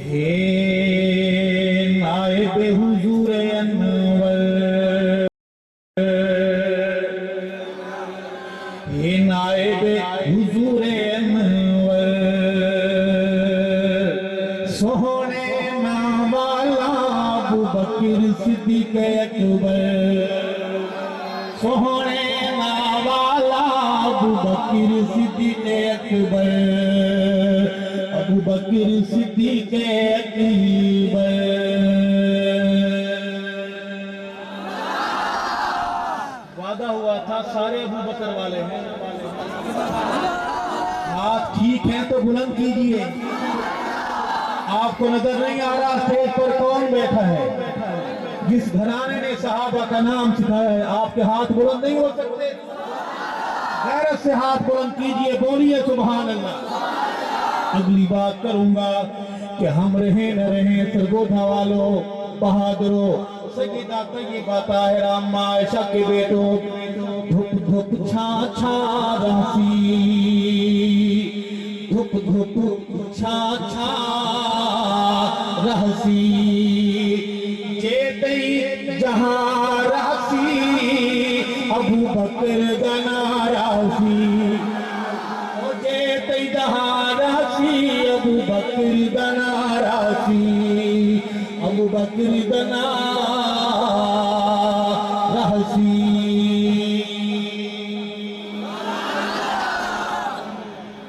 ہے نائب حضور انور، ہے نائب حضور انور، سونے نام والا ابو بکر صدیق اکبر، سونے نام والا ابو بکر صدیق اکبر، ابو بکر صدیق اکبر۔ وعدہ ہوا تھا سارے ابو بکر والے ہیں، آپ ٹھیک ہیں تو بلند کیجئے۔ آپ کو نظر نہیں آ رہا اسٹیج پر کون بیٹھا ہے؟ جس گھرانے نے صحابہ کا نام سکھایا ہے۔ آپ کے ہاتھ بلند نہیں ہو سکتے؟ غیرت سے ہاتھ بلند کیجئے، بولیے سبحان اللہ۔ اگلی بات کروں گا کہ ہم رہیں نہ رہیں، سرگودا والوں، بہادروں، سیدہ طیبہ طاہرہ اما عائشہ کے بیٹوں، دھپ دھپ چھاں چھاں رہسی، دھپ دھپ چھاں چھاں رہسی، چیتئی جہاں رہسی، ابو بکر گنا رہسی، چیتئی جہاں رہسی، ابو بکر گنا رہسی، ابو بکر گنا رہسی۔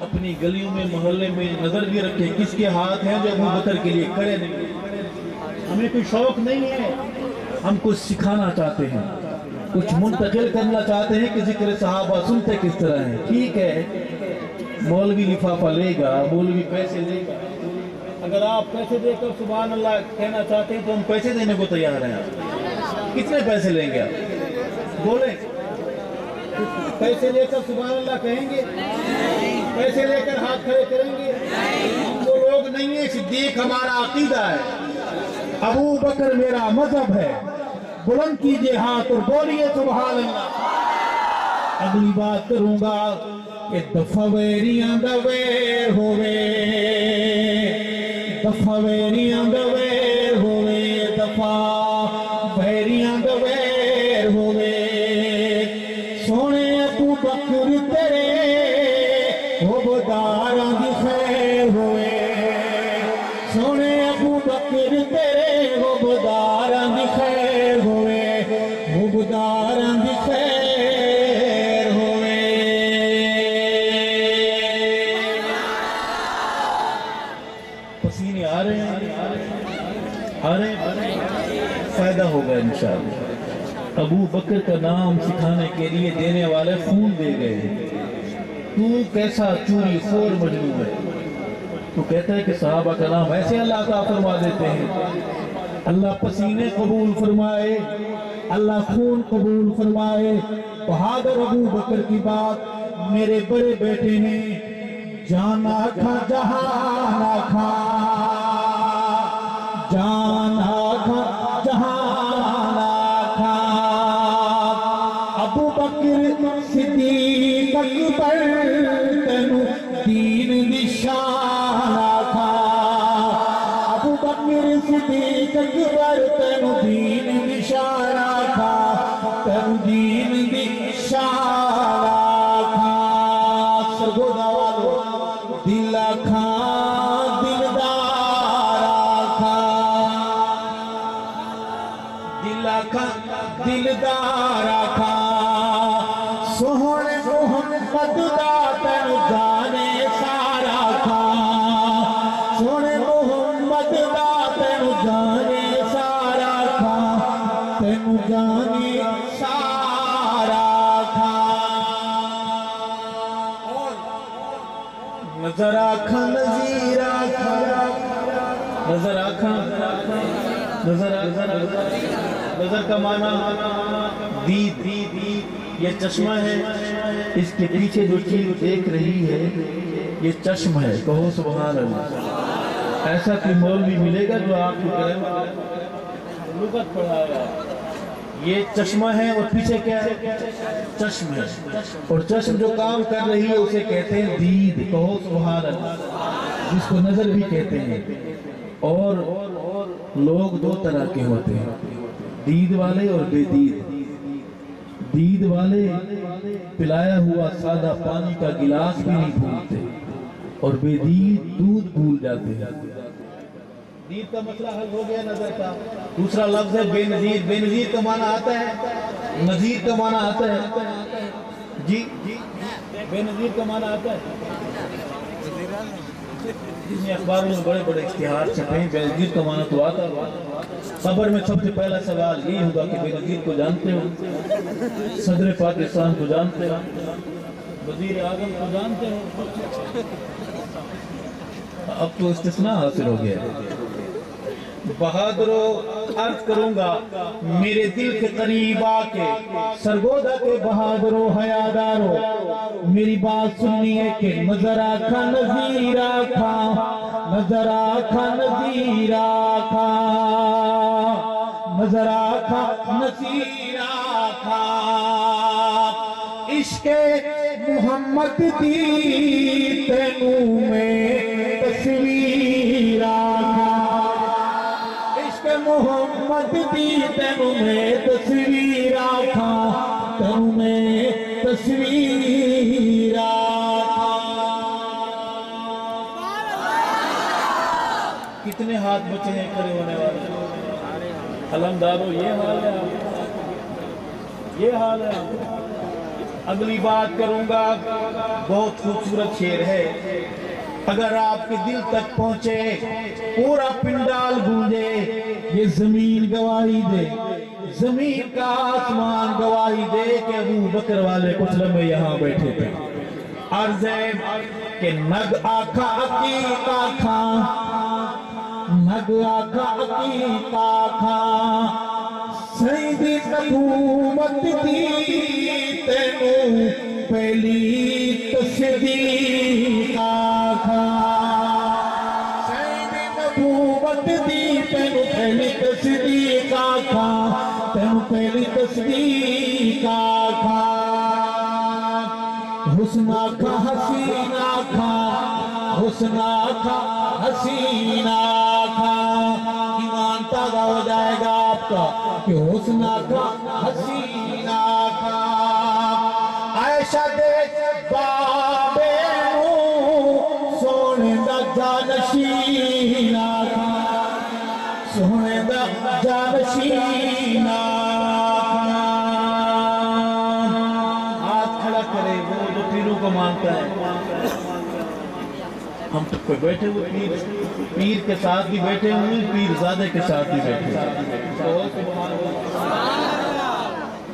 اپنی گلیوں میں محلے میں نظر بھی رکھیں کس کے ہاتھ ہیں جو ابو بکر کے لیے کھڑے نہیں۔ ہمیں کوئی شوق نہیں ہے، ہم کچھ سکھانا چاہتے ہیں، کچھ منتقل کرنا چاہتے ہیں کہ ذکر صحابہ سنتے کس طرح ہیں۔ ٹھیک ہے، مولوی لفافہ لے گا، مولوی پیسے لے گا، اگر آپ پیسے دے کر سبحان اللہ کہنا چاہتے ہیں تو ہم پیسے دینے کو تیار ہیں۔ کتنے پیسے لیں گے آپ؟ بولیں، پیسے لے کر سبحان اللہ کہیں گے؟ پیسے لے کر ہاتھ کھڑے کریں گے؟ ہم وہ لوگ نہیں ہیں۔ صدیق ہمارا عقیدہ ہے، ابو بکر میرا مذہب ہے۔ بلند کیجئے ہاتھ اور بولیے سبحان اللہ۔ اگلی بات کروں گا کہ دفع ویریاں دا ویر ہوئے، دفع ویریاں دا ویر ہوئے، دفع ویریاں دا ویر ہوئے، سونے ابو بکر تیرے عہدیداراں دی خیر ہوئے، سونے ابو بکر تیرے عہدیداراں دی خیر ہوئے، عہدیداراں دی خیر ہوئے۔ پسینے آ رہے ہیں، آ رہے ہیں، فائدہ ہوگا انشاءاللہ۔ ابو بکر کا نام سکھانے کے لیے دینے والے خون دے گئے۔ تو کیسا چوری خور مجنون ہے؟ تو کہتا ہے کہ صحابہ کا نام ایسے اللہ کا فرما دیتے ہیں۔ اللہ پسینے قبول فرمائے، اللہ خون قبول فرمائے۔ بہادر ابو بکر کی بات میرے بڑے بیٹے ہیں، جان آکھا جہان آکھا، جان آکھا جہان آکھا، ابو بکر صدیق اکبر تینو دین نشان آکھا، ابو بکر صدیق اکبر تینو دین نشان آکھا، تینو دین نشان آکھا۔ سرگودا والو دل آکھا دلدار آکھا، دل آکھا دلدار آکھا، سوہنے محمد دا تینو جانے سارا آکھا، سوہنے محمد دا تینو جانے سارا آکھا، تینو جانے سارا آکھا۔ نظر آکھا نظیر آکھا، نظر آکھا نظر آکھا، نظر کا معنی دید، یہ چشمہ ہے، اس کے پیچھے جو چیز دیکھ رہی ہے یہ چشم ہے۔ کہو سبحان اللہ۔ ایسا کوئی مولوی ملے گا جو آپ کو کرے لغت پڑھائے گا؟ یہ چشمہ ہے اور پیچھے کیا ہے؟ چشم ہے، اور چشم جو کام کر رہی ہے اسے کہتے ہیں دید۔ کہو سبحان اللہ، جس کو نظر بھی کہتے ہیں۔ اور لوگ دو طرح کے ہوتے ہیں، دید والے اور بے دید۔ دید والے پلایا ہوا سادہ پانی کا گلاس بھی نہیں بھولتے، اور بے دید دودھ بھول جاتے ہیں۔ دید کا مسئلہ حل ہو گیا نظر کا۔ دوسرا لفظ ہے بے نظیر۔ بے نظیر کا معنی آتا ہے، نظیر کا معنی آتا ہے جی، بے نظیر کا معنی آتا ہے۔ جس میں اخباروں میں بڑے بڑے اشتہار چھپے ہیں، بے نظیر کا معنی تو آتا ہے۔ خبر میں سب سے پہلا سوال یہی ہوگا کہ بے نظیر کو جانتے ہو؟ صدر پاکستان کو جانتے ہو؟ وزیر اعظم کو جانتے ہو؟ اب تو استثناء حاصل ہو گیا ہے۔ بہادرو عرض کروں گا میرے دل کے قریب آ کے، سرگودا کے بہادرو حیادارو میری بات سننی ہے کہ نظر آکھا نظیر آکھا، نظر آکھا نظیر آکھا، نظر آکھا نظیر آکھا، عشق محمد دی تینوں میں تصویر آکھا، محمد دی تینوں میں تصویر آکھا، تینوں میں تصویر آکھا۔ کتنے ہاتھ بچے ہیں کھڑے ہونے والے؟ علمدارو یہ حال ہے، یہ حال ہے۔ اگلی بات کروں گا، بہت خوبصورت شعر ہے، اگر آپ کے دل تک پہنچے پورا پنڈال گونجے، یہ زمین گواہی دے، زمین کا آسمان گواہی دے کہ ابو بکر والے کچھ لمحے یہاں بیٹھے تھے۔ عرض ہے کہ نگ آکھا عقیق آکھا، نگ آکھا عقیق آکھا، سیدی قدومت دی تینوں پہلی تصدیق آکھا، سیدی قدومت دی تینوں پہلی تصدیق آکھا، تینوں پہلی تصدیق آکھا، حسن آکھا حسین آکھا، حسن آکھا حسین آکھا، ایمان تازہ ہو جائے گا آپ کا کہ حسن آکھا حسین آکھا، عائشہ دیکھ بابے نو سونے دا جانشین آکھا، سونے دا جانشین آکھا۔ ہاتھ کھڑا کرے وہ جو پیروں کو مانتا ہے۔ ہم تو کوئی بیٹھے ہوئے پیر کے ساتھ بھی بیٹھے ہوئے، پیر زادے کے ساتھ بھی بیٹھے ہوئے۔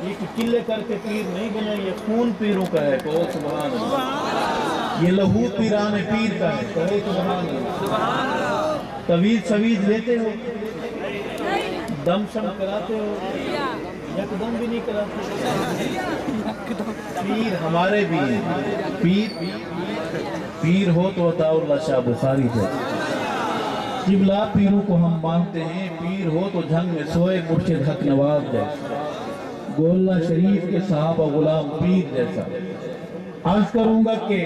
یہ قلعے کر کے پیر نہیں بنے، یہ خون پیروں کا ہے، کہو سبحان اللہ۔ یہ لہو پیران پیر کا ہے، کہو سبحان اللہ۔ طویل سویز لیتے ہو، دم شم کراتے ہو، یک دم بھی نہیں کراتے۔ پیر ہمارے بھی ہیں، پیر ہو تو عطا اللہ شاہ بخاری ہے۔ قبلہ پیروں کو ہم مانتے ہیں، پیر ہو تو جھنگ میں سوئے مرشد حق نواز جیسا، گولہ شریف کے صحابہ غلام پیر جیسا۔ عرض کروں گا کہ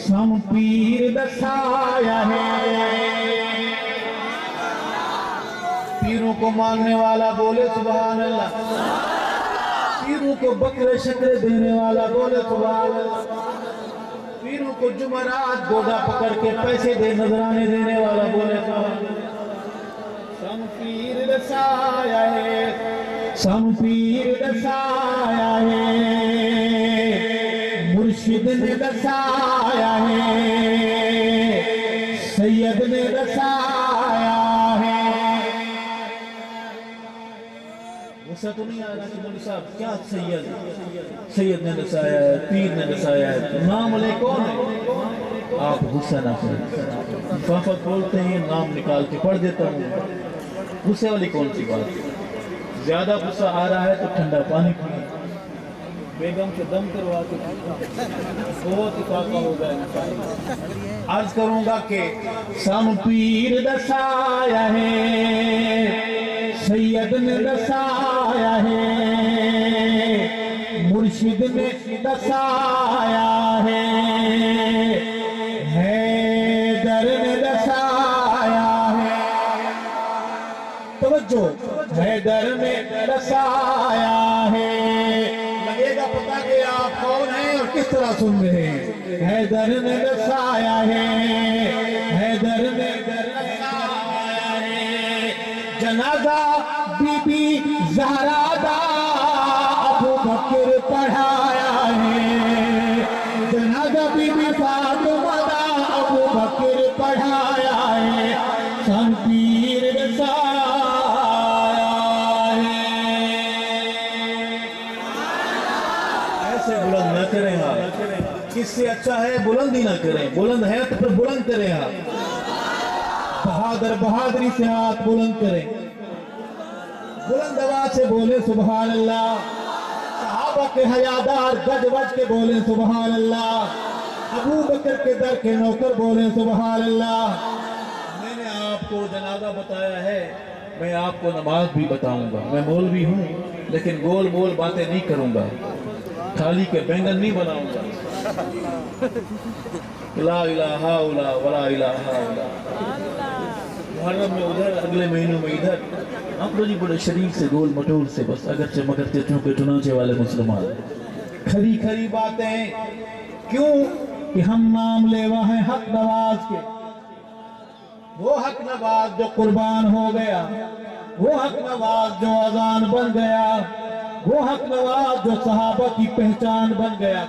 سم پیر دسایا ہے، پیروں کو ماننے والا بولے سبحان اللہ، پیروں کو بکرے شکرے دینے والا بولے سبحان اللہ، پیروں کو جمعرات گوڑا پکڑ کے پیسے دے نظرانے دینے والا بولے سبحان اللہ۔ سم پیر دسایا ہے، سم پیر دسایا ہے، مرشد نے دسایا ہے، سید نے دسایا ہے۔ غصہ تو نہیں آ رہا کہ مولوی صاحب کیا سید نے دسایا ہے، پیر نے دسایا ہے، نام علیہ کون ہے؟ آپ غصہ نہ کریں، فافت بولتے ہیں نام نکال کے پڑھ دیتا ہوں، غصے والی کون سی بات؟ زیادہ غصہ آ رہا ہے تو ٹھنڈا پانی پیئیں، بیگم سے دم کروا کے بہت اتفاقہ ہو جائے گا۔ عرض کروں گا کہ سم پیر دسایا ہے، سید نے دسایا ہے، مرشد نے دسایا ہے، حیدر نے دسایا ہے، توجہ حیدر نے رسایا ہے. لگے گا پتہ کہ آپ کون ہیں اور کس طرح سن رہے ہیں. حیدر نے رسایا ہے, حیدر نے رسایا ہے. جنازہ بی بی زہرا دا ابو بکر پڑھایا ہے. جنازہ بی بی فاطمہ دا ابو بکر پڑھایا ہے. سن پیر رسایا ہے. ایسے بلند نہ کریں ہاتھ. کس سے اچھا ہے بلند ہی نہ کریں. بلند ہے تو پھر بلند کریں ہاتھ. بہادر بہادری سے ہاتھ بلند کریں. بلند آواز سے بولیں سبحان اللہ. صحابہ کے حیادار گج وج کے بولیں سبحان اللہ. ابو بکر کے در کے نوکر بولیں سبحان اللہ. میں نے آپ کو جنازہ بتایا ہے, میں آپ کو نماز بھی بتاؤں گا. میں مولوی ہوں لیکن گول مول باتیں نہیں کروں گا, تھالی کے بینگن نہیں بناؤں گا. لا الہ الا ولا الہ الا. محرم میں ادھر, اگلے مہینوں میں ادھر. آپ لوگ بڑے شریک سے گول مٹول سے بس اگرچہ مگرچہ چونکہ ٹنانچے والے مسلمان. کھری کھری باتیں کیوں کہ ہم نام لیوا ہیں حق نواز کے. وہ حق نواز جو قربان ہو گیا, وہ حق نواز جو اذان بن گیا, وہ حق نواز جو صحابہ کی پہچان بن گیا.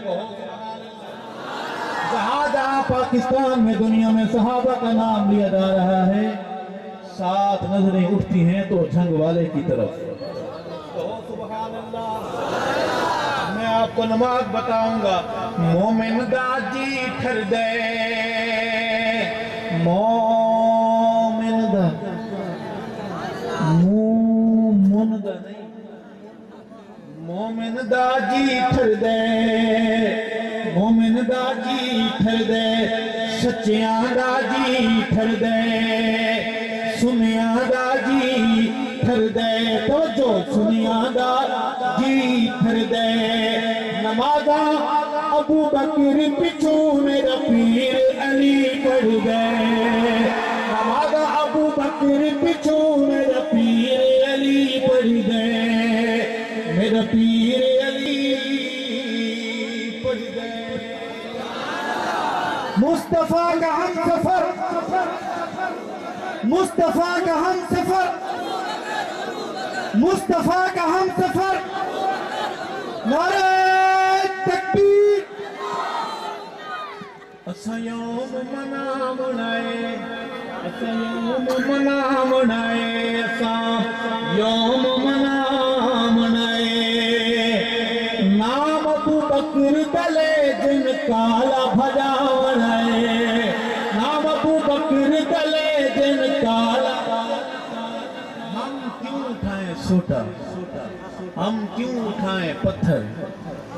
جہاں جہاں پاکستان میں دنیا میں صحابہ کا نام لیا جا رہا ہے, ساتھ نظریں اٹھتی ہیں تو جھنگ والے کی طرف. سبحان اللہ. میں آپ کو نماز بتاؤں گا. مومن دا جی ٹھر دے, مومن دا مومن دا نہیں, مومن دا جی ٹھر دے, مومن دا جی ٹھر دے, سچیاں دا جی ٹھر دے, سنیاں دا جی ٹھر دے. توجہ سنیاں دا جی ٹھر دے. نمازاں ابو بکر پچھو میرا پیر علی پڑھ دے. نمازاں ابو بکر پچھو میرا پیر علی پڑھ دے. میرا پیر علی پڑھ دے. مصطفیٰ کا ہم سفر, مصطفیٰ کا ہم سفر, مصطفیٰ کا ہم سفر. نعرہ تکبیر. اساں یوم منا منائے, اساں یوم منا منائے, اساں یوم منا منائے. نام ابو بکر دلے جن کالا بھجا منائے. نام ابو بکر دلے جن کالا. ہم کیوں اٹھائیں سوٹا, ہم کیوں اٹھائیں پتھر,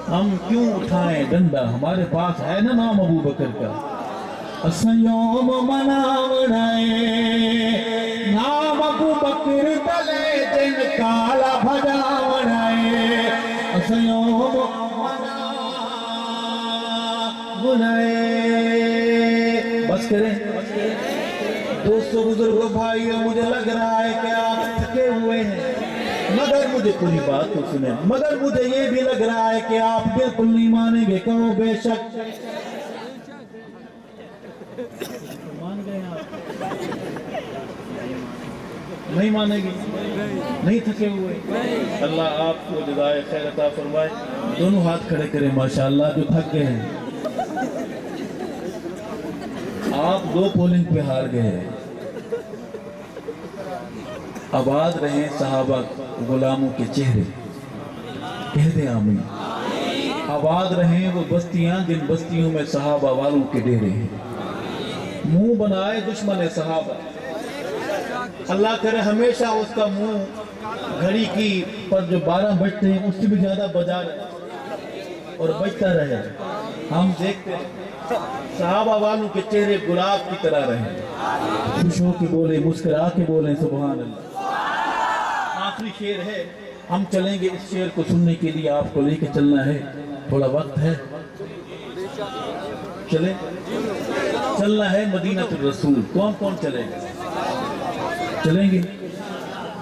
ہم کیوں اٹھائیں ڈنڈا. ہمارے پاس ہے نا نام ابو بکر کا. اساں یوم منا منائے. نام ابو بکر دلے جن کالا بھجا منائے. اساں یوم منا منائے. بس کریں دوستو بزرگوں بھائیوں, مجھے لگ رہا ہے کہ آپ تھکے ہوئے ہیں, مگر مجھے پوری بات تو سنیں. مگر مجھے یہ بھی لگ رہا ہے کہ آپ بالکل نہیں مانیں گے. کہو بے شک. مان گئے آپ, نہیں مانیں گے, نہیں تھکے ہوئے. اللہ آپ کو جزائے خیر عطا فرمائے. دونوں ہاتھ کھڑے کریں ماشاءاللہ جو تھک گئے ہیں. آپ 2 پولنگ پہ ہار گئے ہیں. آباد رہیں صحابہ غلاموں کے چہرے, کہہ دیں آمین. آباد رہیں وہ بستیاں جن بستیوں میں صحابہ والوں کے ڈیرے ہیں. منہ بنائے دشمن صحابہ, اللہ کرے ہمیشہ اس کا منہ گھڑی کی پر جو 12 بجتے ہیں اس سے بھی زیادہ بجا رہے اور بجتا رہے. ہم دیکھتے ہیں صحابہ والوں کے چہرے گلاب کی طرح رہے, خوش ہو کے بولے, مسکرا کے بولیں سبحان اللہ. آخری شعر ہے, ہم چلیں گے. اس شعر کو سننے کے لیے آپ کو لے کے چلنا ہے, تھوڑا وقت ہے. چلیں, چلنا ہے مدینہ الرسول. کون کون چلے گا؟ چلیں گے.